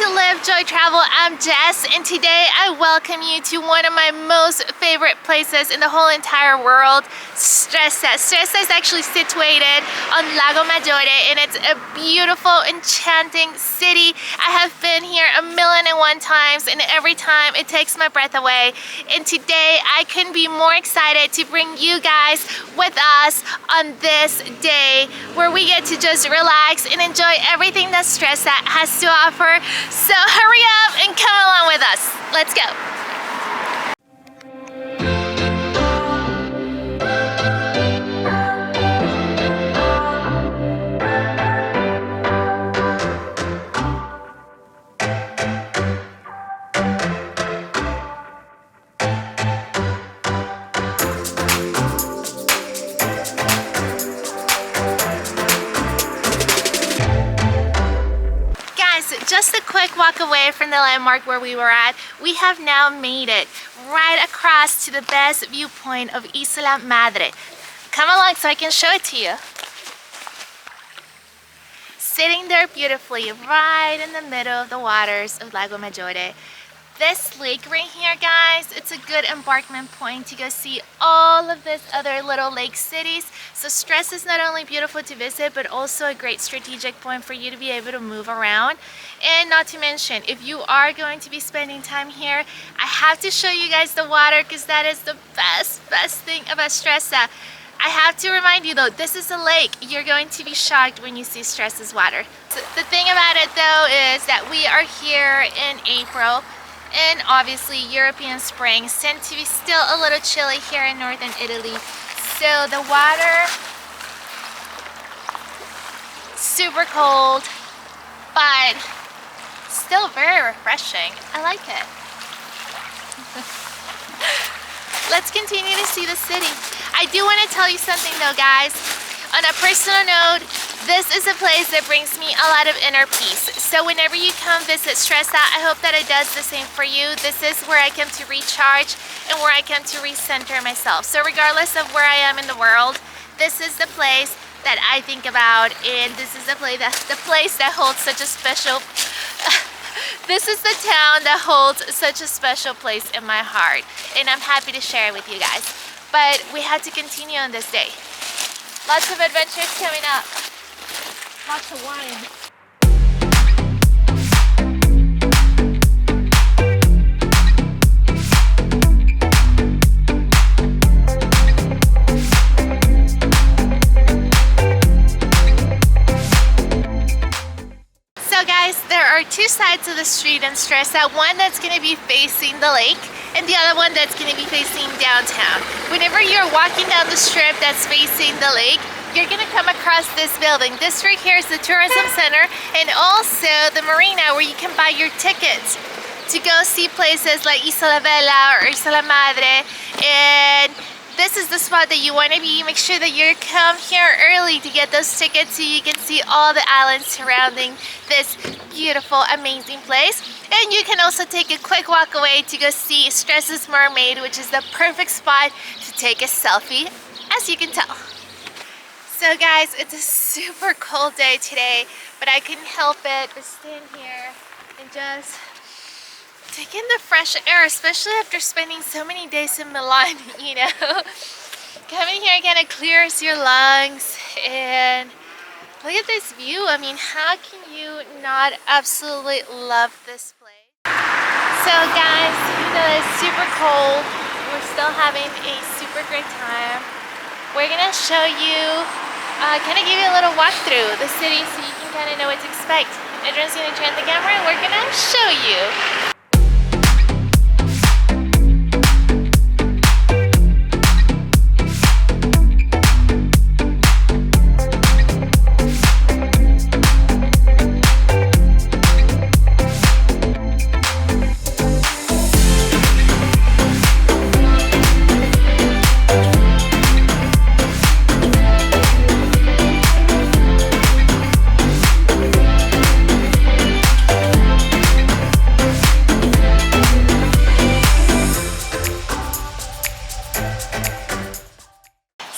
to Live Joy Travel. I'm Jess, and today I welcome you to one of my most favorite places in the whole entire world, Stresa. Stresa is actually situated on Lago Maggiore, and it's a beautiful, enchanting city. I have been here 1,000,001 times, and every time it takes my breath away. And today I couldn't be more excited to bring you guys with us on this day where we get to just relax and enjoy everything that Stresa has to offer. So hurry up and come along with us. Let's go. Just a quick walk away from the landmark where we were at, we have now made it right across to the best viewpoint of Isla Madre. Come along so I can show it to you. Sitting there beautifully right in the middle of the waters of Lago Maggiore. This lake right here, guys, it's a good embarkment point to go see all of these other little lake cities. So Stresa is not only beautiful to visit, but also a great strategic point for you to be able to move around. And not to mention, if you are going to be spending time here, I have to show you guys the water because that is the best thing about Stresa. I have to remind you though, this is a lake. You're going to be shocked when you see Stresa's water. So the thing about it though is that we are here in April. And obviously European springs tend to be still a little chilly here in northern Italy. So the water, super cold, but still very refreshing. I like it. Let's continue to see the city. I do want to tell you something though, guys. On a personal note, this is a place that brings me a lot of inner peace. So whenever you come visit Stresa, I hope that it does the same for you. This is where I come to recharge and where I come to recenter myself. So regardless of where I am in the world, this is the place that I think about, and this is the place that holds such a special this is the town that holds such a special place in my heart, and I'm happy to share it with you guys. But we have to continue on this day. Lots of adventures coming up. Lots of wine. So guys, there are two sides of the street in Stresa. One that's going to be facing the lake, and the other one that's going to be facing downtown. Whenever you're walking down the strip that's facing the lake, you're going to come across this building. This right here is the tourism center, and also the marina where you can buy your tickets to go see places like Isla Bella or Isla Madre. And this is the spot that you want to be. Make sure that you come here early to get those tickets so you can see all the islands surrounding this beautiful, amazing place. And you can also take a quick walk away to go see Stresa's Mermaid, which is the perfect spot to take a selfie, as you can tell. So guys, it's a super cold day today, but I couldn't help it but stand here and just take in the fresh air, especially after spending so many days in Milan, you know. Coming here kind of clears your lungs, and look at this view. I mean, how can you not absolutely love this place? So guys, even though it's super cold, we're still having a super great time. We're gonna show you, kind of give you a little walkthrough the city so you can kind of know what to expect. Adrian's gonna turn the camera and we're gonna show you.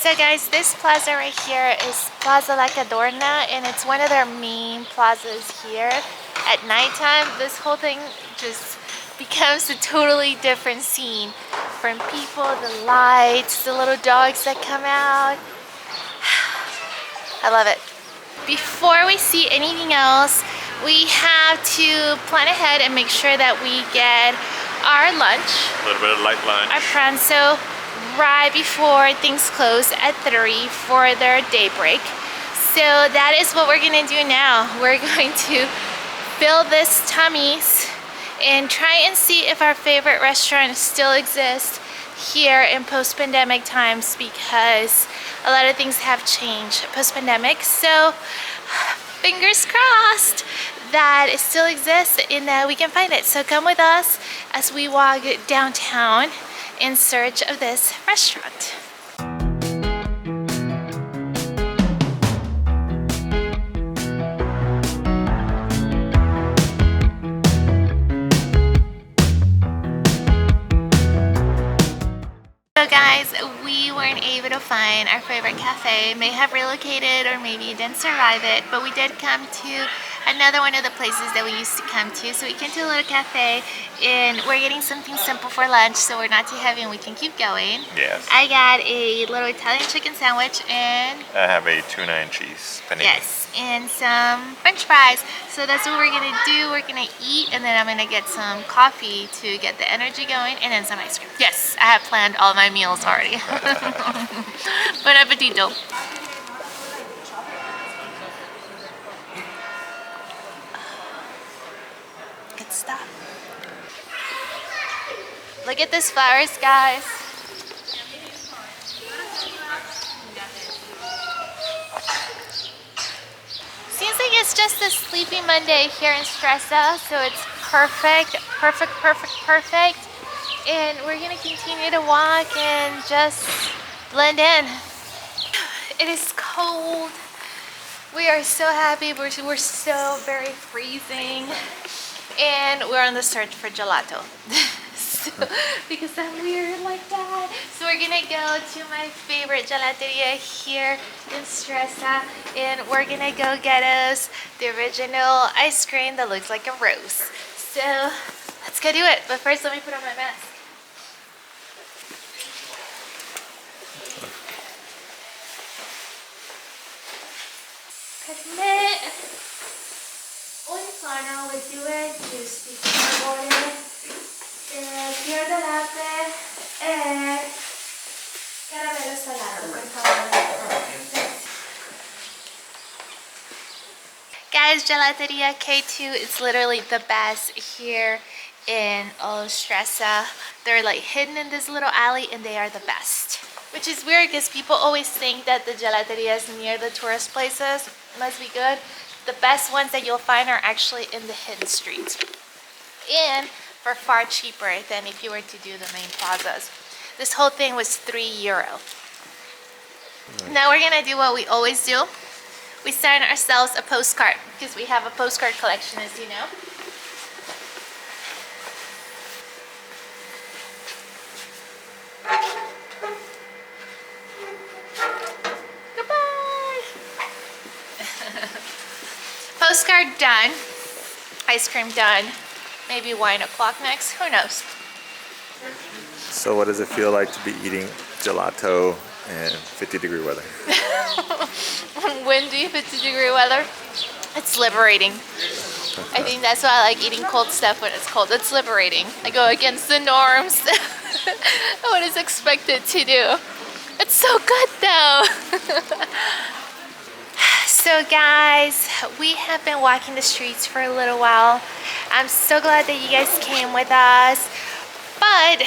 So guys, this plaza right here is Plaza La Cadorna, and it's one of their main plazas here. At nighttime, this whole thing just becomes a totally different scene. From people, the lights, the little dogs that come out. I love it. Before we see anything else, we have to plan ahead and make sure that we get our lunch. A little bit of light lunch. Our pranzo right before things close at 3 for their daybreak. So that is what we're gonna do now. We're going to fill this tummies and try and see if our favorite restaurant still exists here in post-pandemic times, because a lot of things have changed post-pandemic. So fingers crossed that it still exists and that we can find it. So come with us as we walk downtown in search of this restaurant. So guys, we weren't able to find our favorite cafe. May have relocated or maybe didn't survive it, but we did come to another one of the places that we used to come to. So we came to a little cafe and we're getting something simple for lunch so we're not too heavy and we can keep going. Yes. I got a little Italian chicken sandwich and I have a tuna and cheese panini. yes, and some French fries. So that's what we're gonna do. We're gonna eat and then I'm gonna get some coffee to get the energy going and then some ice cream. Yes, I have planned all my meals already. Bon appetito. Good stuff. Look at these flowers, guys. Seems like it's just a sleepy Monday here in Stresa, so it's perfect. And we're gonna continue to walk and just blend in. It is cold. We are so happy. We're so very freezing. And we're on the search for gelato. Because I'm weird like that. So we're gonna go to my favorite gelateria here in Stresa, and we're gonna go get us the original ice cream that looks like a rose. So let's go do it. But first, let me put on my mask. Admit un farno with due giusti favore, fior di latte e caramello salato, per favore. Guys, Gelateria K2 is literally the best here in Stresa. They're like hidden in this little alley and they are the best. Which is weird because people always think that the gelaterias near the tourist places must be good. The best ones that you'll find are actually in the hidden streets. And for far cheaper than if you were to do the main plazas. This whole thing was €3. Now we're gonna do what we always do. We sign ourselves a postcard because we have a postcard collection, as you know. Goodbye. Postcard done. Ice cream done. Maybe wine o'clock next. Who knows? So what does it feel like to be eating gelato in 50-degree weather? Windy, 50-degree weather. It's liberating. I think that's why I like eating cold stuff when it's cold. It's liberating. I go against the norms. What is expected to do. It's so good though. So guys, we have been walking the streets for a little while. I'm so glad that you guys came with us. But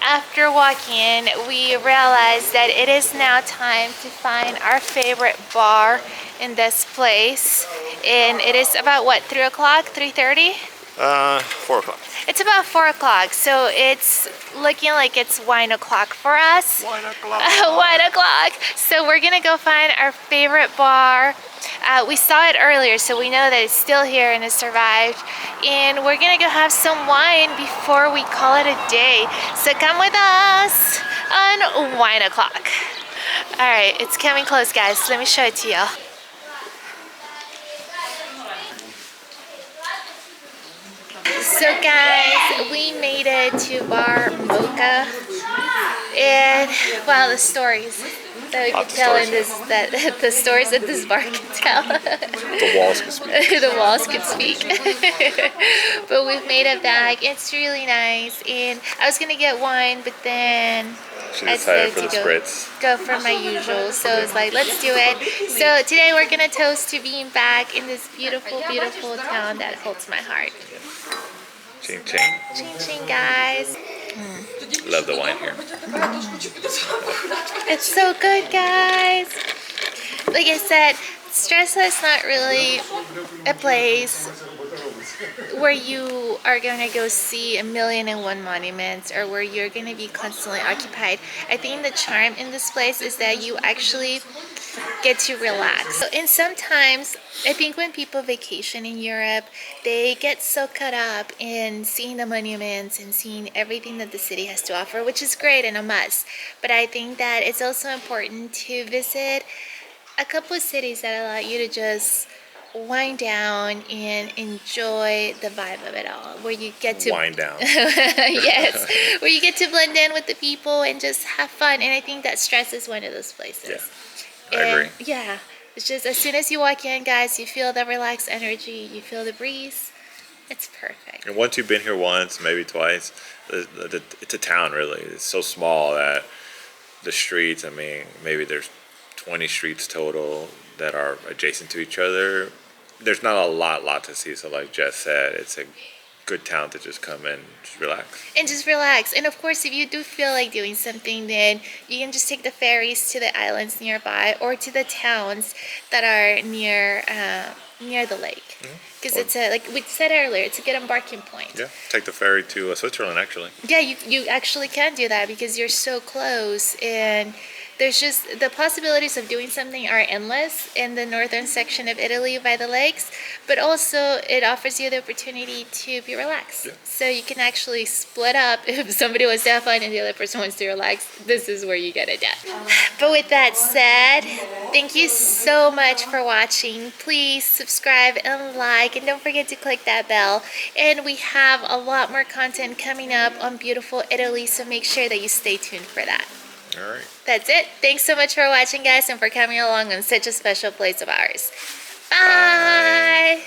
after walking, we realized that it is now time to find our favorite bar in this place. And it is about what, 3 o'clock, 3:30? 4 o'clock. It's about 4 o'clock, so it's looking like it's wine o'clock for us. Wine o'clock. Wine o'clock. So we're gonna go find our favorite bar. We saw it earlier, so we know that it's still here and it survived. And we're gonna go have some wine before we call it a day. So come with us on wine o'clock. All right, it's coming close, guys. Let me show it to you. So guys, we made it to Bar Mocha, and wow, the stories that we can tell in this, that the stories that this bar can tell. The walls can speak. The walls can speak. But we've made it back. It's really nice, and I was gonna get wine, but then She I decided decided for to the spritz. go for my usual. So it's like, let's do it. So today we're gonna toast to being back in this beautiful, beautiful town that holds my heart. Ching ching. Ching ching, guys. Love the wine here. It's so good, guys. Like I said, Stresa is not really a place where you are going to go see 1,000,001 monuments or where you're going to be constantly occupied. I think the charm in this place is that you actually get to relax. And sometimes I think when people vacation in Europe, they get so caught up in seeing the monuments and seeing everything that the city has to offer, which is great and a must. But I think that it's also important to visit a couple of cities that allow you to just wind down and enjoy the vibe of it all, where you get to Wind down. yes, where you get to blend in with the people and just have fun. And I think that Stress is one of those places. Yeah, I agree. Yeah, it's just as soon as you walk in, guys, you feel the relaxed energy, you feel the breeze. It's perfect. And once you've been here once, maybe twice, it's a town really. It's so small that the streets, I mean, maybe there's 20 streets total that are adjacent to each other. There's not a lot to see. So like Jess said, it's a good town to just come in, just relax. And just relax. And of course, if you do feel like doing something, then you can just take the ferries to the islands nearby or to the towns that are near the lake. Because it's a, like we said earlier, it's a good embarking point. Yeah, take the ferry to Switzerland actually. Yeah, you actually can do that because you're so close, and there's just the possibilities of doing something are endless in the northern section of Italy by the lakes, but also it offers you the opportunity to be relaxed. Yeah. So you can actually split up. If somebody wants to have fun and the other person wants to relax, this is where you get it done. But with that said, thank you so much for watching. Please subscribe and like, and don't forget to click that bell. And we have a lot more content coming up on beautiful Italy, so make sure that you stay tuned for that. All right. That's it. Thanks so much for watching, guys, and for coming along on such a special place of ours. Bye.